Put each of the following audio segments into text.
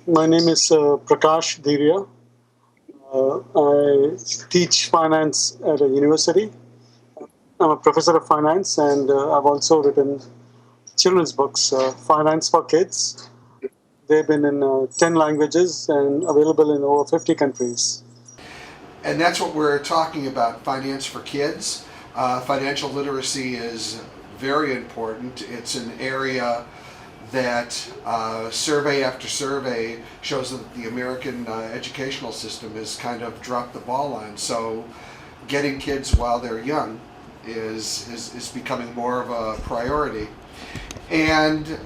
My name is Prakash Dheeriya. I teach finance at a university. I'm a professor of finance, and I've also written children's books, Finance for Kids. They've been in 10 languages and available in over 50 countries. And that's what we're talking about, finance for kids. Financial literacy is very important. It's an area that survey after survey shows that the American educational system has kind of dropped the ball on. So getting kids while they're young is becoming more of a priority. And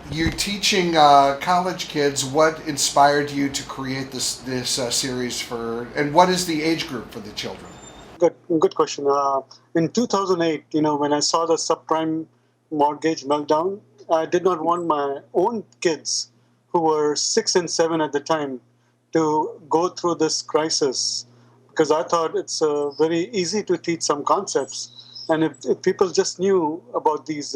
you're teaching college kids. What inspired you to create this series for, and what is the age group for the children? Good question. In 2008, when I saw the subprime mortgage meltdown, I did not want my own kids, who were 6 and 7 at the time, to go through this crisis because I thought it's very easy to teach some concepts. And if people just knew about these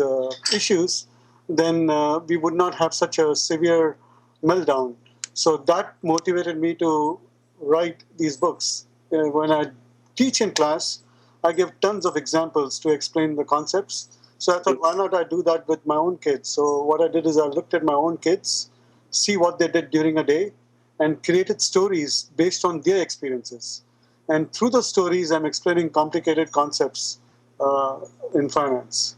issues, then we would not have such a severe meltdown. So that motivated me to write these books. When I teach in class, I give tons of examples to explain the concepts. So I thought, why not I do that with my own kids? So what I did is I looked at my own kids, see what they did during a day, and created stories based on their experiences. And through the stories, I'm explaining complicated concepts uh, in finance.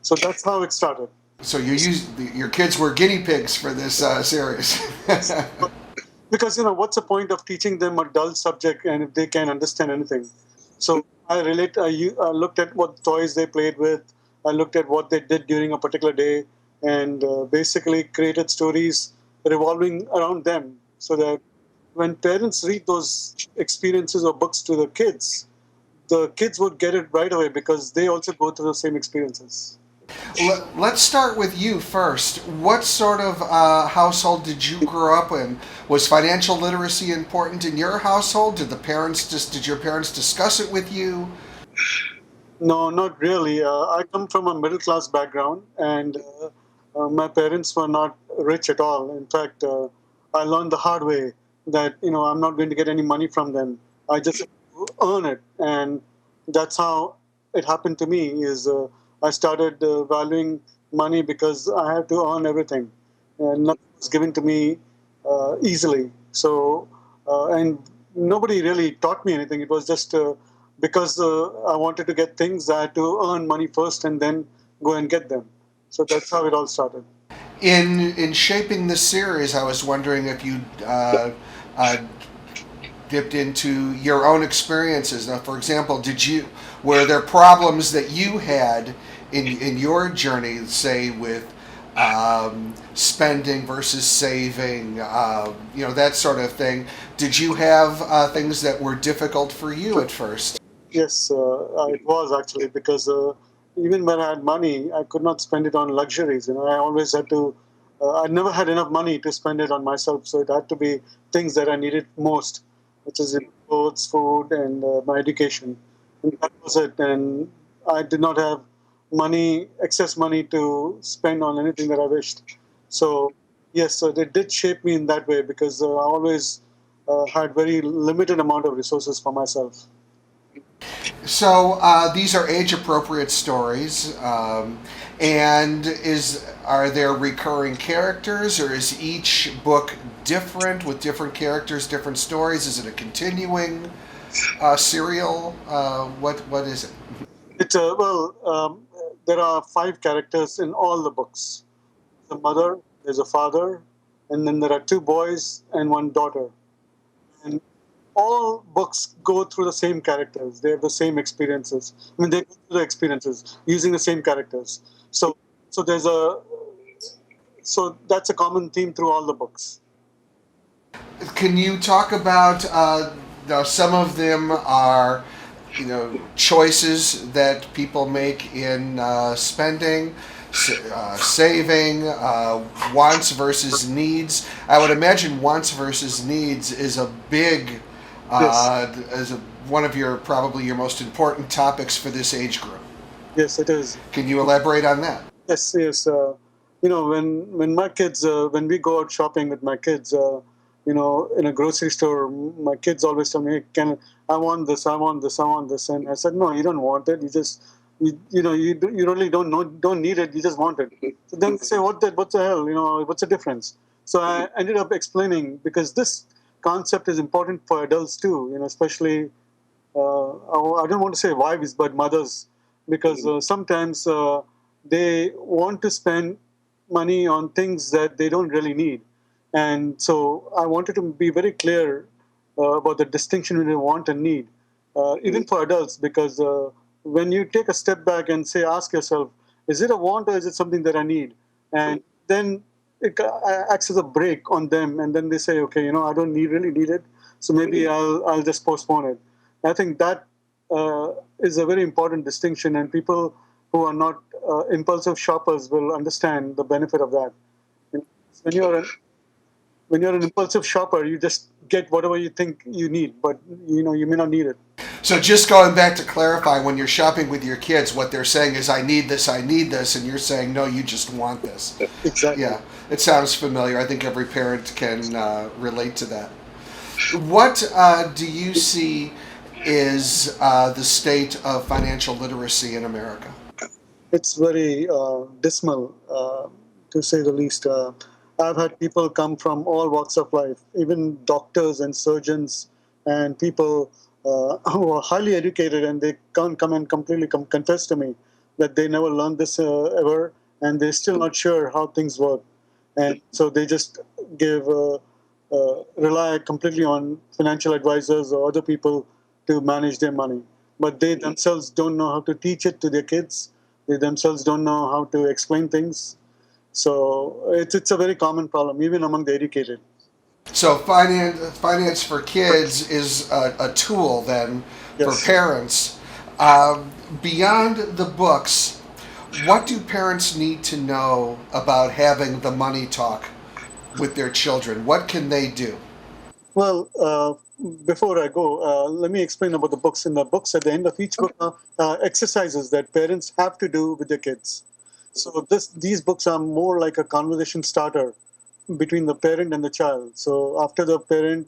So that's how it started. So your kids were guinea pigs for this series. Because what's the point of teaching them a dull subject and if they can't understand anything? So I looked at what toys they played with. I looked at what they did during a particular day, and basically created stories revolving around them, so that when parents read those experiences or books to the kids would get it right away because they also go through the same experiences. Let's start with you first. What sort of household did you grow up in? Was financial literacy important in your household? Did your parents discuss it with you? No, not really. I come from a middle class background, and my parents were not rich at all. In fact, I learned the hard way that I'm not going to get any money from them. I just earn it, and that's how it happened to me. Is I started valuing money because I had to earn everything, and nothing was given to me easily. So, and nobody really taught me anything. It was just because I wanted to get things, I had to earn money first and then go and get them. So that's how it all started. In shaping this series, I was wondering if you uh, dipped into your own experiences. Now, for example, were there problems that you had in your journey, say with spending versus saving, that sort of thing? Did you have things that were difficult for you at first? Yes, it was actually because even when I had money, I could not spend it on luxuries. I always had to. I never had enough money to spend it on myself, so it had to be things that I needed most, which is clothes, food, and my education. And that was it. And I did not have excess money to spend on anything that I wished. So yes, so they did shape me in that way because I always had very limited amount of resources for myself. So these are age-appropriate stories, and is are there recurring characters, or is each book different with different characters, different stories? Is it a continuing serial? What is it? There are 5 characters in all the books. There's a mother, there's a father, and then there are 2 boys and 1 daughter. And all books go through the same characters. They have the same experiences. I mean, they go through the experiences using the same characters. So, so there's a so that's a common theme through all the books. Can you talk about now? Some of them are, choices that people make in spending, saving, wants versus needs. I would imagine wants versus needs is a big, Yes, one of your probably your most important topics for this age group. yes, it is. Can you elaborate on that? Yes, yes. When my kids, when we go out shopping with my kids, in a grocery store, my kids always tell me, "Hey, can I want this, I want this, I want this," and I said, "No, you don't want it. You just, you really don't need it. You just want it." So then they say, What the hell? What's the difference?" So I ended up explaining, because this concept is important for adults too. Especially, I don't want to say wives, but mothers, because sometimes they want to spend money on things that they don't really need. And so I wanted to be very clear about the distinction between want and need, even for adults, because when you take a step back and ask yourself, is it a want or is it something that I need? And then it acts as a brake on them, and then they say, okay, I don't really need it, so maybe I'll just postpone it. I think that is a very important distinction, and people who are not impulsive shoppers will understand the benefit of that. And When you're an impulsive shopper, you just get whatever you think you need, but you may not need it. So just going back to clarify, when you're shopping with your kids, what they're saying is, I need this," and you're saying, "No, you just want this." Exactly. Yeah, it sounds familiar. I think every parent can relate to that. What do you see is the state of financial literacy in America? It's very dismal, to say the least. I've had people come from all walks of life, even doctors and surgeons, and people who are highly educated, and they can't come and completely confess to me that they never learned this ever, and they're still not sure how things work. And so they just rely completely on financial advisors or other people to manage their money. But they themselves don't know how to teach it to their kids. They themselves don't know how to explain things. So it's a very common problem, even among the educated. So finance for kids is a tool then for Yes. parents. Um, Beyond the books, what do parents need to know about having the money talk with their children? What can they do? Well, before I go, let me explain about the books. In the books, at the end of each book, exercises that parents have to do with their kids. So these books are more like a conversation starter between the parent and the child. So after the parent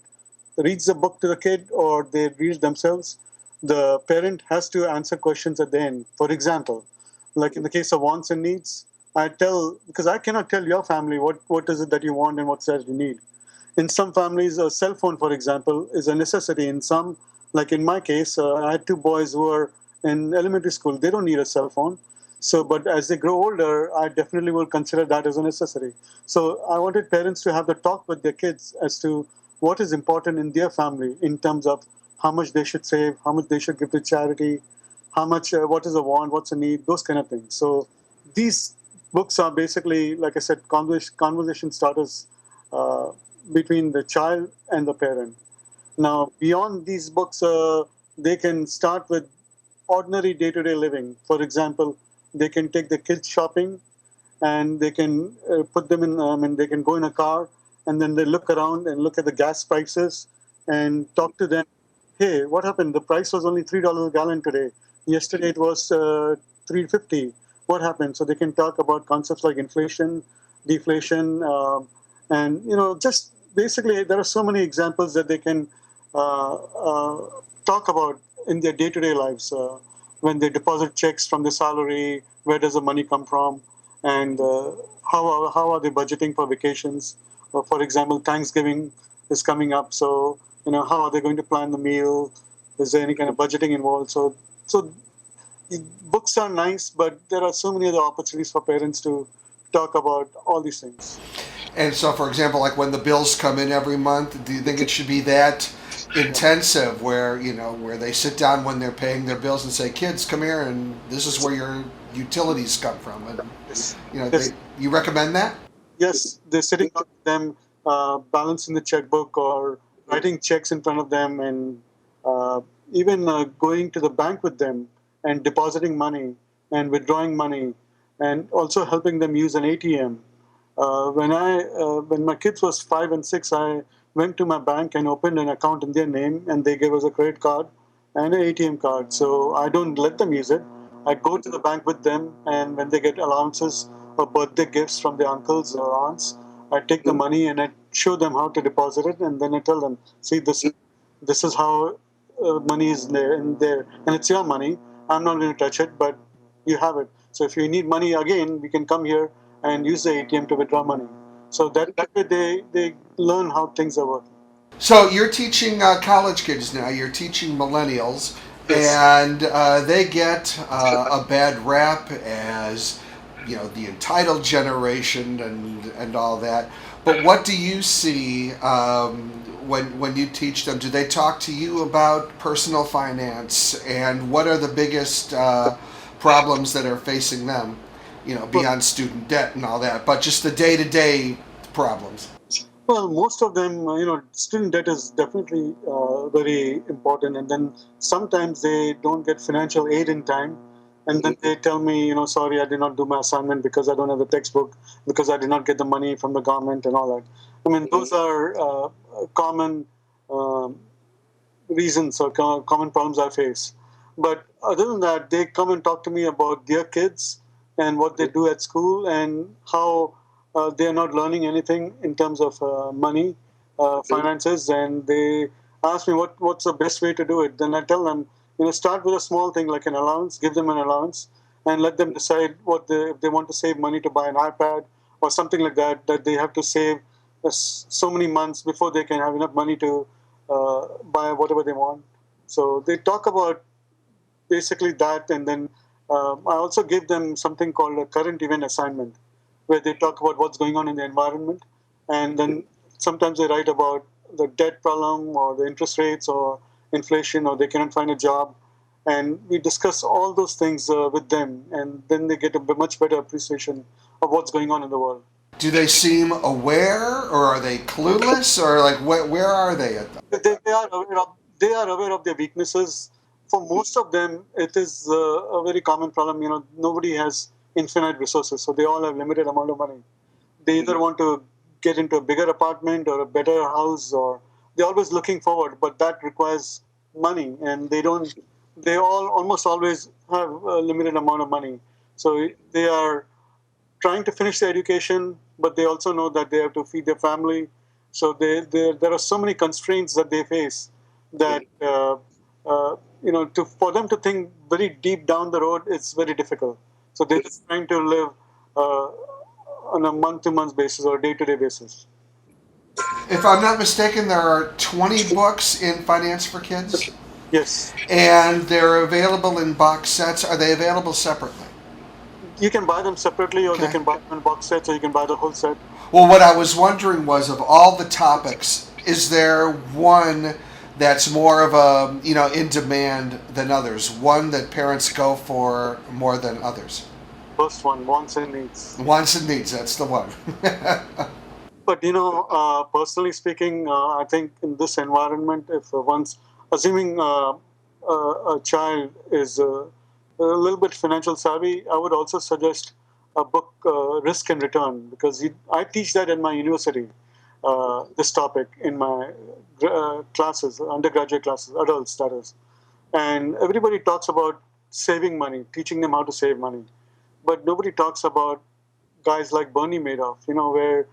reads the book to the kid or they read themselves, the parent has to answer questions at the end. For example, like in the case of wants and needs, because I cannot tell your family what is it that you want and what's that you need. In some families, a cell phone, for example, is a necessity. In some, like in my case, I had two boys who are in elementary school. They don't need a cell phone. So, but as they grow older, I definitely will consider that as a necessity. So, I wanted parents to have the talk with their kids as to what is important in their family in terms of how much they should save, how much they should give to charity, what is a want, what's a need, those kind of things. So, these books are basically, like I said, conversation starters uh, between the child and the parent. Now, beyond these books, they can start with ordinary day to day living. For example, they can take the kids shopping and they can put them in, they can go in a car and then they look around and look at the gas prices and talk to them. Hey, what happened? The price was only $3 a gallon today. Yesterday it was 3.50. What happened? So they can talk about concepts like inflation, deflation, and just basically there are so many examples that they can talk about in their day-to-day lives. When they deposit checks from the salary, where does the money come from, and how are they budgeting for vacations? For example, Thanksgiving is coming up, so how are they going to plan the meal? Is there any kind of budgeting involved? So books are nice, but there are so many other opportunities for parents to talk about all these things. And so, for example, like when the bills come in every month, do you think it should be that intensive where, where they sit down when they're paying their bills and say, "Kids, come here, and this is where your utilities come from," and Yes, they, yes, you recommend that? yes. They're sitting down with them, balancing the checkbook or writing checks in front of them, and even going to the bank with them and depositing money and withdrawing money, and also helping them use an ATM. When my kids was 5 and 6, I went to my bank and opened an account in their name, and they gave us a credit card and an ATM card. So I don't let them use it. I go to the bank with them, and when they get allowances, or birthday gifts from their uncles or aunts. I take the money and I show them how to deposit it, and then I tell them, see, this is how money is there, and it's your money. I'm not going to touch it, but you have it. So if you need money again, we can come here and use the ATM to withdraw money. So that way they learn how things are working. So you're teaching college kids now. You're teaching millennials, Yes. and they get a bad rap as the entitled generation and all that. But what do you see when you teach them? Do they talk to you about personal finance, and what are the biggest problems that are facing them? Well, Beyond student debt and all that, but just the day to day problems. well, most of them, student debt is definitely very important, and then sometimes they don't get financial aid in time, and then they tell me, sorry, I did not do my assignment because I don't have the textbook, because I did not get the money from the government and all that. I mean, those are common um reasons or common problems I face. But other than that, they come and talk to me about their kids and what they do at school and how they are not learning anything in terms of money, finances, and they ask me what's the best way to do it. Then I tell them, start with a small thing like an allowance, give them an allowance, and let them decide if they want to save money to buy an iPad or something like that. That they have to save so many months before they can have enough money to buy whatever they want. So they talk about basically that, and then I also give them something called a current event assignment, where they talk about what's going on in the environment, and then sometimes they write about the debt problem or the interest rates or inflation, or they cannot find a job, and we discuss all those things with them, and then they get a much better appreciation of what's going on in the world. Do they seem aware, or are they clueless, or like where are they at? They are aware of their weaknesses. For most of them, it is a very common problem. Nobody has infinite resources, so they all have limited amount of money. They either want to get into a bigger apartment or a better house, or they're always looking forward, but that requires money, and they don't. They all almost always have a limited amount of money, so they are trying to finish their education, but they also know that they have to feed their family. So there are so many constraints that they face that for them to think very deep down the road, it's very difficult. So they're just trying to live uh, on a month-to-month basis or day-to-day basis. If I'm not mistaken, there are 20 books in Finance for Kids, Yes, and they're available in box sets. Are they available separately? you can buy them separately, or they Okay. can buy them in box sets, or you can buy the whole set. Well, what I was wondering was, of all the topics, is there one that's more of a in demand than others? One that parents go for more than others? First one, wants and needs. Wants and needs. That's the one. But personally speaking, I think in this environment, if one's assuming a child is a little bit financial savvy, I would also suggest a book, Risk and Return, because I teach that in my university. This topic in my classes, undergraduate classes, adults, that is, and everybody talks about saving money, teaching them how to save money, but nobody talks about guys like Bernie Madoff, where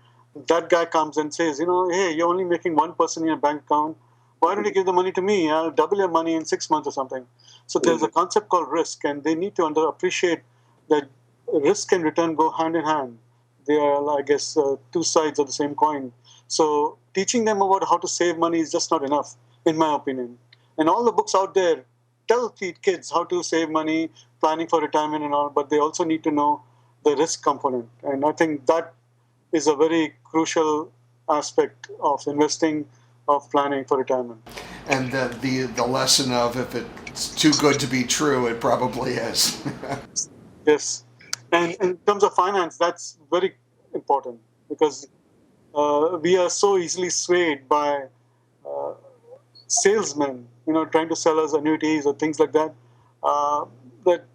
that guy comes and says, hey, you're only making 1% in your bank account. Why don't you give the money to me? I'll double your money in 6 months or something. So there's a concept called risk, and they need to appreciate that risk and return go hand in hand. They are, I guess, two sides of the same coin. So teaching them about how to save money is just not enough, in my opinion. And all the books out there tell kids how to save money, planning for retirement and all, but they also need to know the risk component. And I think that is a very crucial aspect of investing, of planning for retirement. And the lesson of, if it's too good to be true, it probably is. Yes. And in terms of finance, that's very important because we are so easily swayed by uh, salesmen, trying to sell us annuities or things like that, that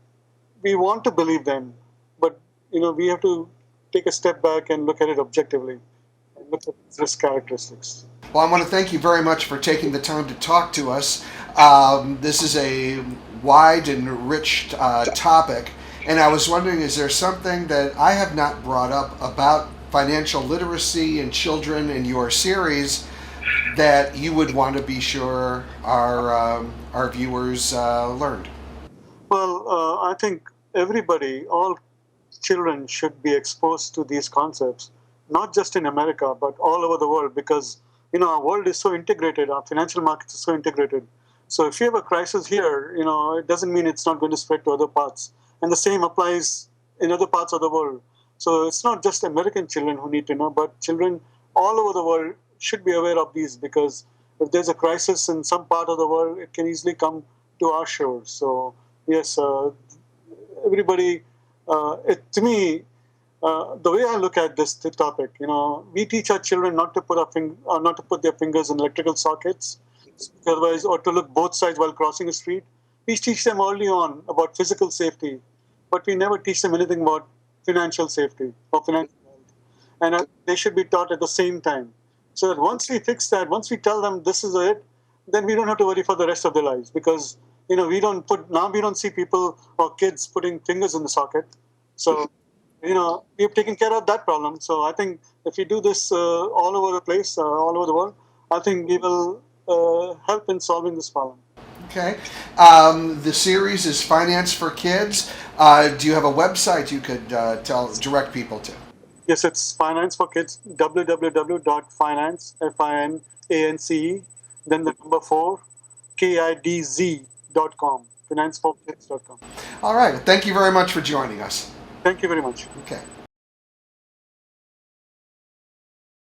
we want to believe them, but we have to take a step back and look at it objectively and look at its risk characteristics. Well, I want to thank you very much for taking the time to talk to us. This is a wide and rich topic, And I was wondering, is there something that I have not brought up about financial literacy in children in your series that you would want to be sure our viewers learned? Well, I think everybody, all children should be exposed to these concepts, not just in America, but all over the world, because our world is so integrated, our financial markets are so integrated. So if you have a crisis here, it doesn't mean it's not going to spread to other parts. And the same applies in other parts of the world. So it's not just American children who need to know, but children all over the world should be aware of these, because if there's a crisis in some part of the world, it can easily come to our shores. So yes, everybody. To me, the way I look at this topic, we teach our children not to not to put their fingers in electrical sockets, otherwise, or to look both sides while crossing a street. We teach them early on about physical safety, but we never teach them anything about financial safety or financial health, and they should be taught at the same time. So that once we fix that, once we tell them this is it, then we don't have to worry for the rest of their lives, because we don't see people or kids putting fingers in the socket. So we've taken care of that problem. So I think if we do this all over the place, all over the world, I think we will help in solving this problem. Okay. The series is Finance for Kids. Do you have a website you could direct people to? Yes, it's Finance for Kids, www.finance, Finance, then the number 4, KIDZ.com, financeforkids.com. All right. Thank you very much for joining us. Thank you very much. Okay.